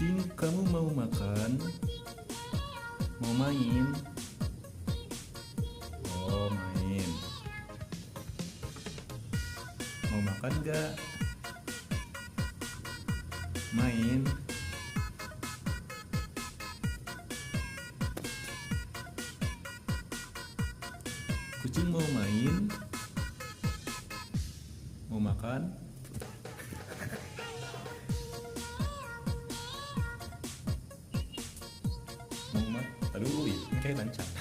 Kucing, kamu mau makan? Mau main? Oh, main. Mau makan gak? Main. Kucing mau main? Mau makan? Mau makan? Tadi dulu ya, kayak lancar.